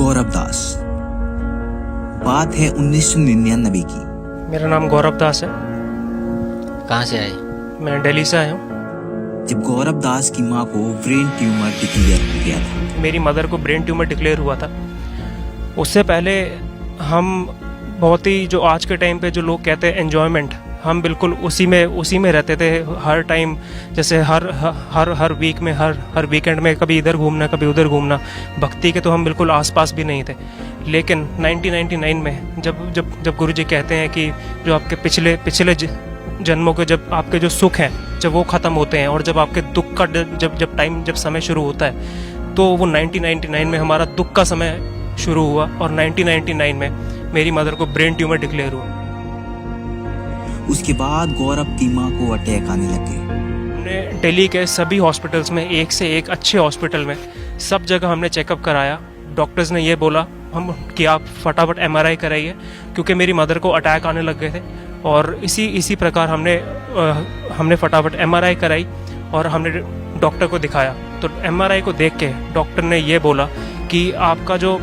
गौरव दास। बात है 1999 की। मेरा नाम गौरव दास है। कहाँ से आए? मैं दिल्ली से आया हूँ। जब गौरव दास की मां को ब्रेन ट्यूमर डिक्लेयर हो गया था। मेरी मदर को ब्रेन ट्यूमर डिक्लेयर हुआ था। उससे पहले हम बहुत ही, जो आज के टाइम पे जो लोग कहते हैं एन्जॉयमेंट, हम बिल्कुल उसी में रहते थे हर टाइम। जैसे हर वीक में, हर वीकेंड में कभी इधर घूमना कभी उधर घूमना। भक्ति के तो हम बिल्कुल आसपास भी नहीं थे। लेकिन 1999 में जब गुरुजी कहते हैं कि जो आपके पिछले जन्मों के, जब आपके जो सुख हैं जब वो ख़त्म होते हैं और जब आपके दुख का जब समय शुरू होता है, तो वो 1999 में हमारा दुख का समय शुरू हुआ। और 1999 में मेरी मदर को ब्रेन ट्यूमर डिक्लेयर हुआ। उसके बाद गौरव की मां को अटैक आने लगे। हमने दिल्ली के सभी हॉस्पिटल्स में, एक से एक अच्छे हॉस्पिटल में, सब जगह हमने चेकअप कराया। डॉक्टर्स ने ये बोला कि आप फटाफट MRI कराइए, क्योंकि मेरी मदर को अटैक आने लग गए थे। और इसी प्रकार हमने फटाफट MRI कराई और हमने डॉक्टर को दिखाया। तो MRI को देख के डॉक्टर ने ये बोला कि आपका जो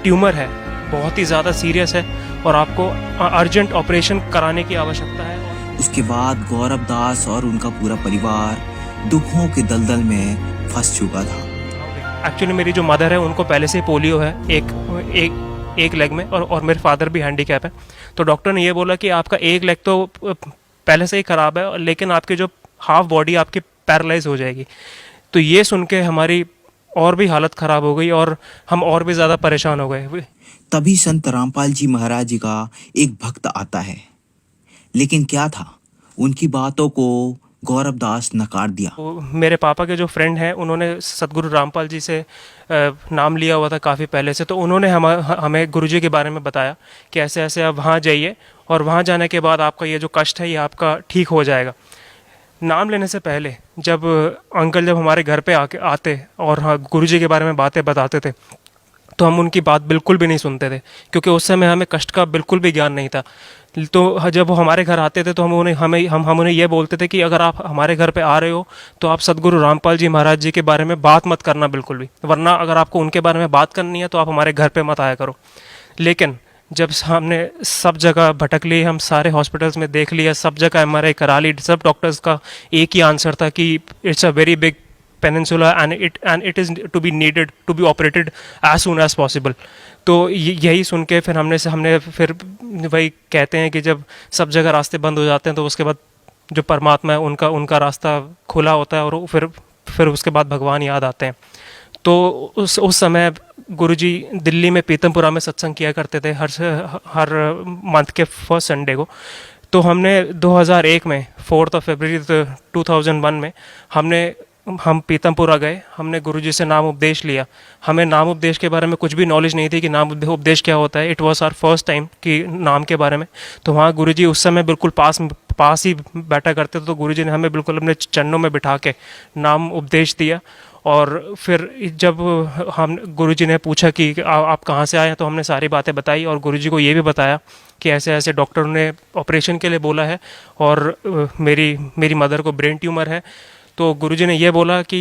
ट्यूमर है बहुत ही ज़्यादा सीरियस है और आपको अर्जेंट ऑपरेशन कराने की आवश्यकता है। उसके बाद गौरव दास और उनका पूरा परिवार दुखों के दलदल में फंस चुका था। एक्चुअली मेरी जो मदर है उनको पहले से पोलियो है एक लेग में, और मेरे फादर भी हैंडीकैप है। तो डॉक्टर ने ये बोला कि आपका एक लेग तो पहले से ही ख़राब है, लेकिन आपकी जो हाफ बॉडी आपकी पैरालाइज हो जाएगी। तो ये सुन के हमारी और भी हालत ख़राब हो गई और हम और भी ज़्यादा परेशान हो गए। तभी संत रामपाल जी महाराज जी का एक भक्त आता है। लेकिन क्या था, उनकी बातों को गौरव दास नकार दिया। तो मेरे पापा के जो फ्रेंड हैं उन्होंने सतगुरु रामपाल जी से नाम लिया हुआ था काफ़ी पहले से। तो उन्होंने हमें गुरुजी के बारे में बताया कि ऐसे ऐसे आप वहाँ जाइए और वहाँ जाने के बाद आपका ये जो कष्ट है ये आपका ठीक हो जाएगा। नाम लेने से पहले जब अंकल जब हमारे घर पे आते और गुरुजी के बारे में बातें बताते थे, तो हम उनकी बात बिल्कुल भी नहीं सुनते थे, क्योंकि उस समय हमें कष्ट का बिल्कुल भी ज्ञान नहीं था। तो जब वो हमारे घर आते थे तो हम उन्हें ये बोलते थे कि अगर आप हमारे घर पे आ रहे हो तो आप सतगुरु रामपाल जी महाराज जी के बारे में बात मत करना बिल्कुल भी, वरना अगर आपको उनके बारे में बात करनी है तो आप हमारे घर पे मत आया करो। लेकिन जब हमने सब जगह भटक ली, हम सारे हॉस्पिटल्स में देख लिया, सब जगह MRI करा ली, सब डॉक्टर्स का एक ही आंसर था कि it's a very big peninsula and it is to be needed to be operated as soon as possible। तो यही सुन के फिर हमने फिर वही कहते हैं कि जब सब जगह रास्ते बंद हो जाते हैं तो उसके बाद जो परमात्मा है उनका रास्ता खुला होता है और फिर उसके बाद भगवान याद आते हैं। तो उस समय गुरुजी दिल्ली में पीतमपुरा में सत्संग किया करते थे हर मंथ के फर्स्ट संडे को। तो हमने 2001 में 4 फरवरी 2001 में हम पीतमपुरा गए। हमने गुरुजी से नाम उपदेश लिया। हमें नाम उपदेश के बारे में कुछ भी नॉलेज नहीं थी कि नाम उपदेश क्या होता है। It was our first time कि नाम के बारे में। तो वहाँ गुरुजी उस समय बिल्कुल पास ही बैठा करते थे। तो गुरुजी ने हमें बिल्कुल अपने चरणों में बिठा के नाम उपदेश दिया। और फिर जब हम गुरुजी ने पूछा कि आप कहाँ से आए हैं, तो हमने सारी बातें बताई और गुरुजी को ये भी बताया कि ऐसे ऐसे डॉक्टर ने ऑपरेशन के लिए बोला है और मेरी मदर को ब्रेन ट्यूमर है। तो गुरुजी ने ये बोला कि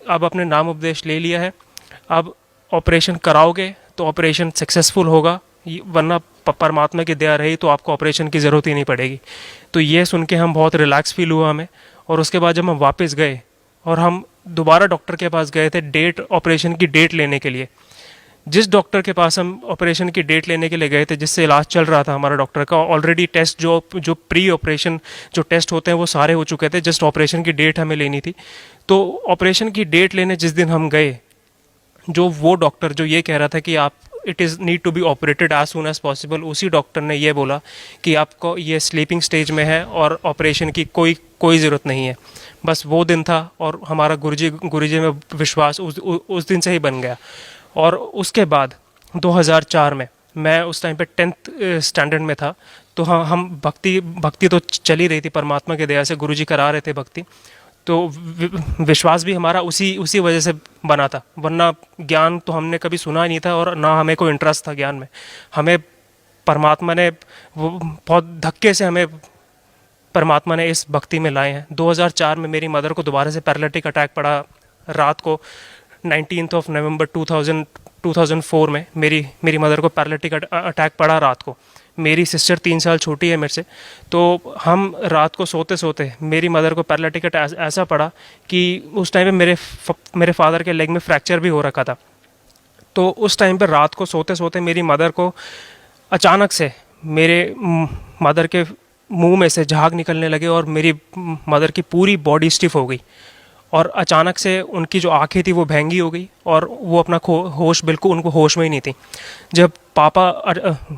अब आपने नाम उपदेश ले लिया है, अब ऑपरेशन कराओगे तो ऑपरेशन सक्सेसफुल होगा, वरना परमात्मा की दया रही तो आपको ऑपरेशन की ज़रूरत ही नहीं पड़ेगी। तो ये सुन के हम बहुत रिलैक्स फील हुआ हमें। और उसके बाद जब हम वापस गए और हम दोबारा डॉक्टर के पास गए थे ऑपरेशन की डेट लेने के लिए। जिस डॉक्टर के पास हम ऑपरेशन की डेट लेने के लिए गए थे, जिससे इलाज चल रहा था हमारा डॉक्टर का, ऑलरेडी टेस्ट जो प्री ऑपरेशन जो टेस्ट होते हैं वो सारे हो चुके थे, जस्ट ऑपरेशन की डेट हमें लेनी थी। तो ऑपरेशन की डेट लेने जिस दिन हम गए, जो वो डॉक्टर जो ये कह रहा था कि आप it is need to be operated as soon as possible, उसी डॉक्टर ने ये बोला कि आपको ये स्लीपिंग स्टेज में है और ऑपरेशन की कोई ज़रूरत नहीं है। बस वो दिन था और हमारा गुरुजी में विश्वास उस दिन से ही बन गया। और उसके बाद 2004 में, मैं उस टाइम पे 10th स्टैंडर्ड में था। तो हम भक्ति तो चल ही रही थी, परमात्मा की दया से गुरुजी करा रहे थे भक्ति। तो विश्वास भी हमारा उसी वजह से बना था, वरना ज्ञान तो हमने कभी सुना ही नहीं था और ना हमें कोई इंटरेस्ट था ज्ञान में। हमें परमात्मा ने वो बहुत धक्के से हमें परमात्मा ने इस भक्ति में लाए हैं। 2004 में मेरी मदर को दोबारा से पैरालिटिक अटैक पड़ा रात को 19th of November 2004 में मेरी मेरी मदर को पैरालिटिक अटैक पड़ा रात को। मेरी सिस्टर 3 साल छोटी है मेरे से, तो हम रात को सोते सोते मेरी मदर को पैरालिटिक अटैक ऐसा पड़ा कि उस टाइम पे मेरे फादर के लेग में फ्रैक्चर भी हो रखा था। तो उस टाइम पे रात को सोते सोते मेरी मदर को अचानक से मेरे मदर के मुंह में से झाग निकलने लगे और मेरी मदर की पूरी बॉडी स्टिफ हो गई और अचानक से उनकी जो आंखें थी वो भैंगी हो गई और वो अपना होश, बिल्कुल उनको होश में ही नहीं थी। जब पापा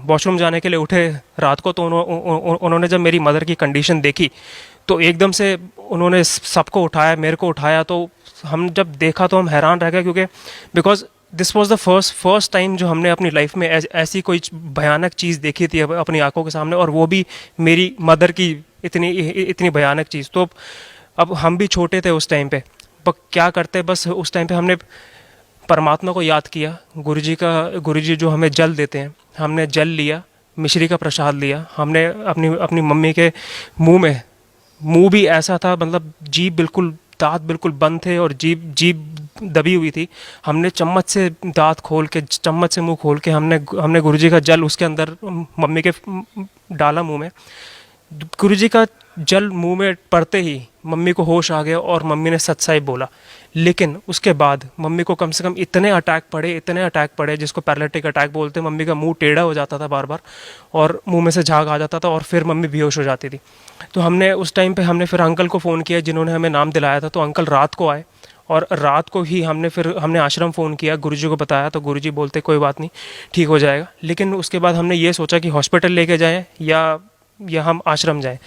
वॉशरूम जाने के लिए उठे रात को, तो उन्होंने जब मेरी मदर की कंडीशन देखी तो एकदम से उन्होंने सबको उठाया, मेरे को उठाया। तो हम जब देखा तो हम हैरान रह गए, क्योंकि because this was the first time जो हमने अपनी लाइफ में ऐसी कोई भयानक चीज़ देखी थी अपनी आंखों के सामने, और वो भी मेरी मदर की इतनी भयानक चीज़। तो अब हम भी छोटे थे उस टाइम पे, पर क्या करते, बस उस टाइम पे हमने परमात्मा को याद किया। गुरुजी जो हमें जल देते हैं, हमने जल लिया, मिश्री का प्रसाद लिया। हमने अपनी मम्मी के मुंह भी ऐसा था, मतलब जीभ बिल्कुल, दांत बिल्कुल बंद थे और जीभ दबी हुई थी। हमने चम्मच से दांत खोल के, चम्मच से मुंह खोल के हमने गुरुजी का जल उसके अंदर मम्मी के डाला मुंह में। गुरुजी का जल मुंह में पड़ते ही मम्मी को होश आ गया और मम्मी ने सत्साई बोला। लेकिन उसके बाद मम्मी को कम से कम इतने अटैक पड़े जिसको पैरालिटिक अटैक बोलते हैं। मम्मी का मुंह टेढ़ा हो जाता था बार बार और मुंह में से झाग आ जाता था और फिर मम्मी बेहोश हो जाती थी। तो हमने उस टाइम पे हमने फिर अंकल को फ़ोन किया जिन्होंने हमें नाम दिलाया था। तो अंकल रात को आए और रात को ही हमने आश्रम फ़ोन किया, गुरुजी को बताया। तो गुरुजी बोलते कोई बात नहीं, ठीक हो जाएगा। लेकिन उसके बाद हमने ये सोचा कि हॉस्पिटल लेके जाएं या हम आश्रम जाएं।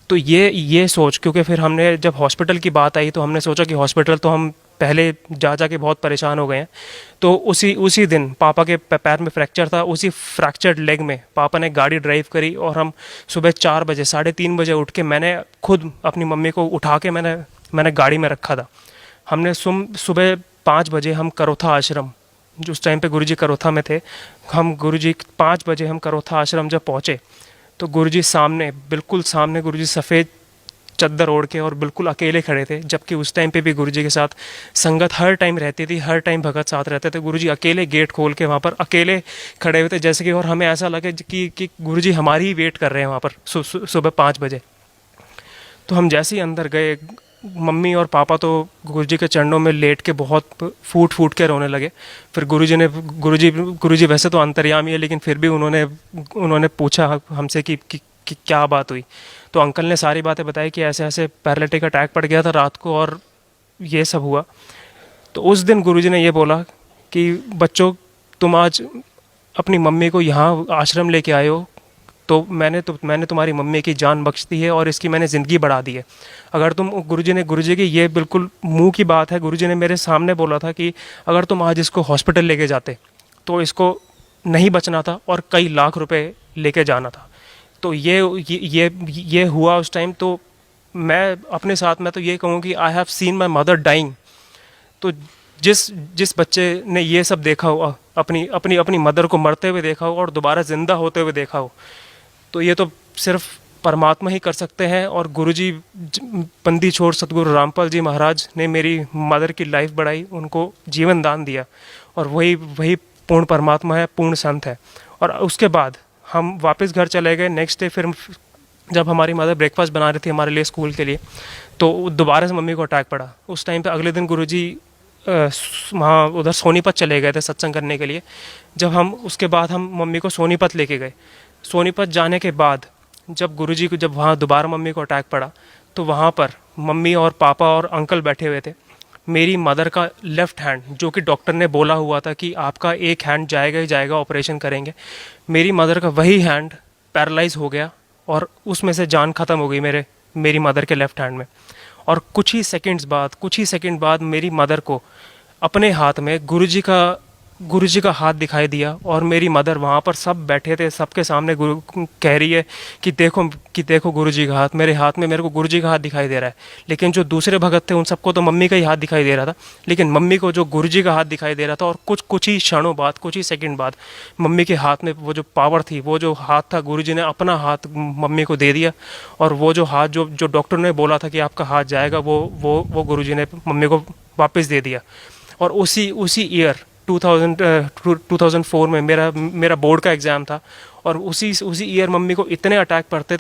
तो ये सोच, क्योंकि फिर हमने जब हॉस्पिटल की बात आई तो हमने सोचा कि हॉस्पिटल तो हम पहले जा के बहुत परेशान हो गए हैं। तो उसी दिन पापा के पैर में फ्रैक्चर था। उसी फ्रैक्चर्ड लेग में पापा ने गाड़ी ड्राइव करी और हम सुबह 4 बजे, 3:30 बजे उठ के मैंने खुद अपनी मम्मी को उठा के मैंने गाड़ी में रखा था। हमने सुबह 5 बजे हम करोथा आश्रम, जो उस टाइम पे गुरुजी करोथा में थे, हम गुरुजी 5 बजे हम करोथा आश्रम जब पहुँचे तो गुरुजी बिल्कुल सामने गुरुजी सफ़ेद चद्दर ओढ़ के और बिल्कुल अकेले खड़े थे। जबकि उस टाइम पे भी गुरुजी के साथ संगत हर टाइम रहती थी, हर टाइम भगत साथ रहते थे। गुरुजी अकेले गेट खोल के वहाँ पर अकेले खड़े हुए थे, जैसे कि, और हमें ऐसा लगे कि गुरुजी हमारी ही वेट कर रहे हैं वहाँ पर सुबह 5 बजे। तो हम जैसे ही अंदर गए, मम्मी और पापा तो गुरुजी के चरणों में लेट के बहुत फूट के रोने लगे। फिर गुरुजी वैसे तो अंतर्यामी है, लेकिन फिर भी उन्होंने पूछा हमसे कि क्या बात हुई। तो अंकल ने सारी बातें बताई कि ऐसे ऐसे पैरालिटिक अटैक पड़ गया था रात को और ये सब हुआ। तो उस दिन गुरुजी ने ये बोला कि बच्चों, तुम आज अपनी मम्मी को यहाँ आश्रम लेके आए हो, तो मैंने तुम्हारी मम्मी की जान बख्श दी है और इसकी मैंने ज़िंदगी बढ़ा दी है। अगर तुम, गुरुजी की ये बिल्कुल मुंह की बात है, गुरुजी ने मेरे सामने बोला था कि अगर तुम आज इसको हॉस्पिटल लेके जाते तो इसको नहीं बचना था और कई लाख रुपए लेके जाना था। तो ये हुआ उस टाइम। तो मैं अपने साथ में तो ये कहूँ कि I have seen my mother dying. तो जिस बच्चे ने ये सब देखा हो, अपनी मदर को मरते हुए देखा हो और दोबारा ज़िंदा होते हुए देखा हो, तो ये तो सिर्फ परमात्मा ही कर सकते हैं। और गुरुजी, बंदी छोड़ सतगुरु रामपाल जी महाराज ने मेरी मदर की लाइफ बढ़ाई, उनको जीवन दान दिया, और वही पूर्ण परमात्मा है, पूर्ण संत है। और उसके बाद हम वापस घर चले गए। नेक्स्ट डे फिर जब हमारी मदर ब्रेकफास्ट बना रही थी हमारे लिए स्कूल के लिए, तो दोबारा से मम्मी को अटैक पड़ा। उस टाइम पे अगले दिन गुरुजी वहाँ उधर सोनीपत चले गए थे सत्संग करने के लिए। जब हम उसके बाद हम मम्मी को सोनीपत लेके गए। सोनीपत जाने के बाद जब गुरुजी को, जब वहाँ दोबारा मम्मी को अटैक पड़ा, तो वहाँ पर मम्मी और पापा और अंकल बैठे हुए थे। मेरी मदर का लेफ़्ट हैंड, जो कि डॉक्टर ने बोला हुआ था कि आपका एक हैंड जाएगा ही जाएगा, ऑपरेशन करेंगे, मेरी मदर का वही हैंड पैरालाइज हो गया और उसमें से जान ख़त्म हो गई मेरी मदर के लेफ़्ट हैंड में। और कुछ ही सेकंड बाद मेरी मदर को अपने हाथ में गुरुजी का हाथ दिखाई दिया और मेरी मदर वहाँ पर सब बैठे थे, सबके सामने कह रही है कि देखो गुरुजी का हाथ, मेरे हाथ में मेरे को गुरुजी का हाथ दिखाई दे रहा है। लेकिन जो दूसरे भगत थे उन सबको तो मम्मी का ही हाथ दिखाई दे रहा था, लेकिन मम्मी को जो गुरुजी का हाथ दिखाई दे रहा था। और कुछ ही क्षणों बाद, कुछ ही सेकंड बाद मम्मी के हाथ में वो जो पावर थी, वो जो हाथ था, गुरुजी ने अपना हाथ मम्मी को दे दिया। और वो जो हाथ जो डॉक्टर ने बोला था कि आपका हाथ जाएगा, वो गुरुजी ने मम्मी को वापस दे दिया। और उसी ईयर 2004 में मेरा बोर्ड का एग्ज़ाम था, और उसी ईयर मम्मी को इतने अटैक पड़ते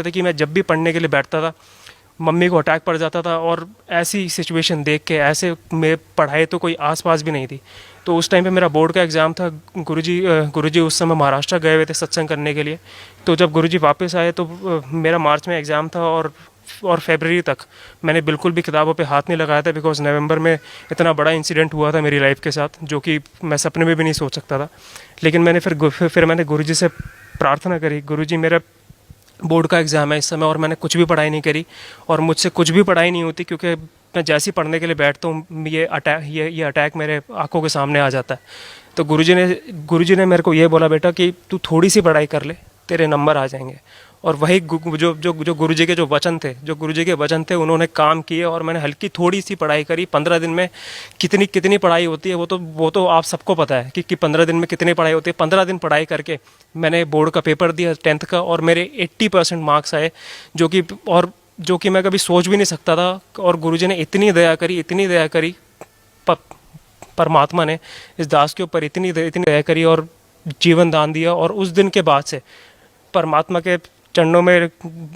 थे कि मैं जब भी पढ़ने के लिए बैठता था मम्मी को अटैक पड़ जाता था। और ऐसी सिचुएशन देख के ऐसे में पढ़ाई तो कोई आसपास भी नहीं थी। तो उस टाइम पे मेरा बोर्ड का एग्ज़ाम था। गुरुजी उस समय महाराष्ट्र गए हुए थे सत्संग करने के लिए। तो जब गुरुजी वापस आए तो मेरा मार्च में एग्ज़ाम था, और फरवरी तक मैंने बिल्कुल भी किताबों पे हाथ नहीं लगाया था, बिकॉज नवंबर में इतना बड़ा इंसिडेंट हुआ था मेरी लाइफ के साथ जो कि मैं सपने में भी नहीं सोच सकता था। लेकिन मैंने फिर मैंने गुरुजी से प्रार्थना करी, गुरुजी मेरा बोर्ड का एग्ज़ाम है इस समय और मैंने कुछ भी पढ़ाई नहीं करी और मुझसे कुछ भी पढ़ाई नहीं होती, क्योंकि मैं जैसे ही पढ़ने के लिए बैठता हूँ ये अटैक मेरे आंखों के सामने आ जाता है। तो गुरुजी ने मेरे को ये बोला, बेटा कि तू थोड़ी सी पढ़ाई कर ले, तेरे नंबर आ जाएंगे। और वही जो गुरुजी के गुरुजी के वचन थे उन्होंने काम किए, और मैंने हल्की थोड़ी सी पढ़ाई करी। 15 दिन में कितनी पढ़ाई होती है वो तो आप सबको पता है कि 15 दिन में कितनी पढ़ाई होती है। 15 दिन पढ़ाई करके मैंने बोर्ड का पेपर दिया 10th का, और मेरे 80% मार्क्स आए, जो कि मैं कभी सोच भी नहीं सकता था। और गुरुजी ने इतनी दया करी, परमात्मा ने इस दास के ऊपर इतनी दया करी और जीवन दान दिया। और उस दिन के बाद से परमात्मा के चरणों में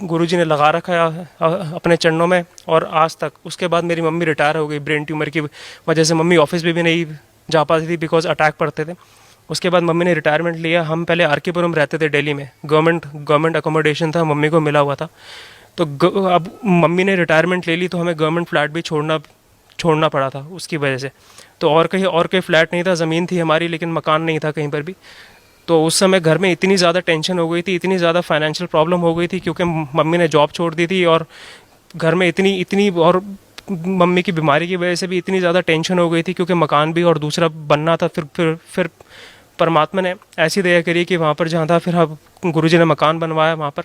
गुरुजी ने लगा रखा है अपने चरणों में, और आज तक। उसके बाद मेरी मम्मी रिटायर हो गई ब्रेन ट्यूमर की वजह से। मम्मी ऑफिस भी नहीं जा पाती थी बिकॉज अटैक पड़ते थे। उसके बाद मम्मी ने रिटायरमेंट लिया। हम पहले आर.के.पुरम रहते थे दिल्ली में, गवर्नमेंट अकोमोडेशन था, मम्मी को मिला हुआ था। तो अब मम्मी ने रिटायरमेंट ले ली तो हमें गवर्नमेंट फ्लैट भी छोड़ना पड़ा था उसकी वजह से। तो और कहीं फ्लैट नहीं था, ज़मीन थी हमारी लेकिन मकान नहीं था कहीं पर भी। तो उस समय घर में इतनी ज़्यादा टेंशन हो गई थी, इतनी ज़्यादा फाइनेंशियल प्रॉब्लम हो गई थी, क्योंकि मम्मी ने जॉब छोड़ दी थी, और घर में इतनी और मम्मी की बीमारी की वजह से भी इतनी ज़्यादा टेंशन हो गई थी, क्योंकि मकान भी और दूसरा बनना था। फिर परमात्मा ने ऐसी दया करी कि वहाँ पर जहाँ था, फिर हम गुरुजी ने मकान बनवाया वहाँ पर।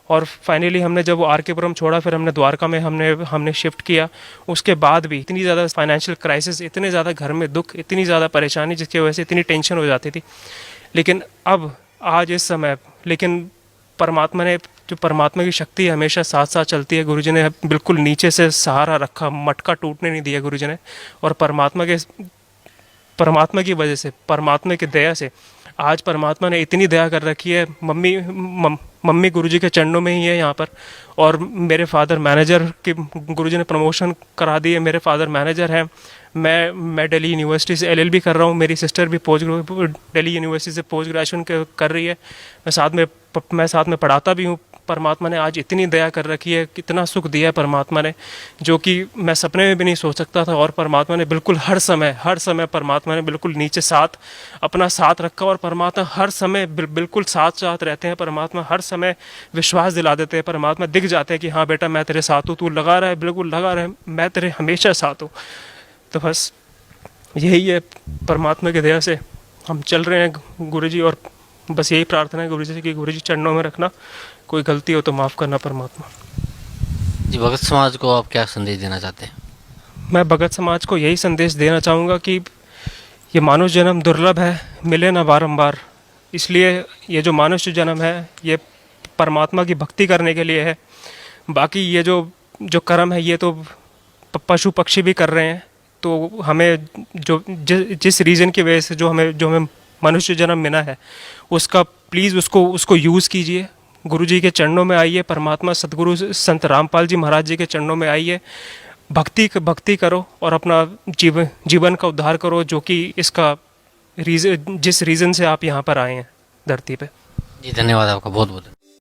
और फाइनली हमने जब वो आर.के.पुरम छोड़ा, फिर हमने द्वारका में हमने शिफ्ट किया। उसके बाद भी इतनी ज़्यादा फाइनेंशियल क्राइसिस, इतने ज़्यादा घर में दुख, इतनी ज़्यादा परेशानी, जिसकी वजह से इतनी टेंशन हो जाती थी। लेकिन अब आज इस समय परमात्मा की शक्ति हमेशा साथ साथ चलती है। गुरुजी ने बिल्कुल नीचे से सहारा रखा, मटका टूटने नहीं दिया गुरुजी ने। और परमात्मा की वजह से, परमात्मा की दया से आज परमात्मा ने इतनी दया कर रखी है। मम्मी गुरुजी के चरणों में ही है यहाँ पर। और मेरे फादर मैनेजर के, गुरुजी ने प्रमोशन करा दी है, मेरे फादर मैनेजर हैं। मैं दिल्ली यूनिवर्सिटी से LLB कर रहा हूँ। मेरी सिस्टर भी दिल्ली यूनिवर्सिटी से पोस्ट ग्रेजुएशन कर रही है। मैं साथ में पढ़ाता भी हूँ। परमात्मा ने आज इतनी दया कर रखी है, कितना सुख दिया है परमात्मा ने, जो कि मैं सपने में भी नहीं सोच सकता था। और परमात्मा ने बिल्कुल हर समय परमात्मा ने बिल्कुल नीचे अपना साथ रखा। और परमात्मा हर समय बिल्कुल साथ रहते हैं। परमात्मा हर समय विश्वास दिला देते हैं। परमात्मा दिख जाते हैं कि हाँ बेटा मैं तेरे साथ हूँ, तू लगा रहा है, बिल्कुल लगा रहा है, मैं तेरे हमेशा साथ हूँ। तो बस यही है, परमात्मा की दया से हम चल रहे हैं गुरुजी। और बस यही प्रार्थना है गुरुजी से कि गुरुजी चरणों में रखना, कोई गलती हो तो माफ़ करना परमात्मा। जी, भगत समाज को आप क्या संदेश देना चाहते हैं? मैं भगत समाज को यही संदेश देना चाहूँगा कि ये मानुष्य जन्म दुर्लभ है, मिले ना बारंबार। इसलिए ये जो मनुष्य जन्म है ये परमात्मा की भक्ति करने के लिए है। बाकी ये जो कर्म है ये तो पशु पक्षी भी कर रहे हैं। तो हमें जिस रीज़न की वजह से जो हमें मनुष्य जन्म मिला है, उसका प्लीज़ उसको यूज़ कीजिए। गुरुजी के चरणों में आइए, परमात्मा सदगुरु संत रामपाल जी महाराज जी के चरणों में आइए, भक्ति करो और अपना जीवन का उद्धार करो, जो कि जिस रीज़न से आप यहाँ पर आए हैं धरती पे। जी, धन्यवाद आपका बहुत बहुत।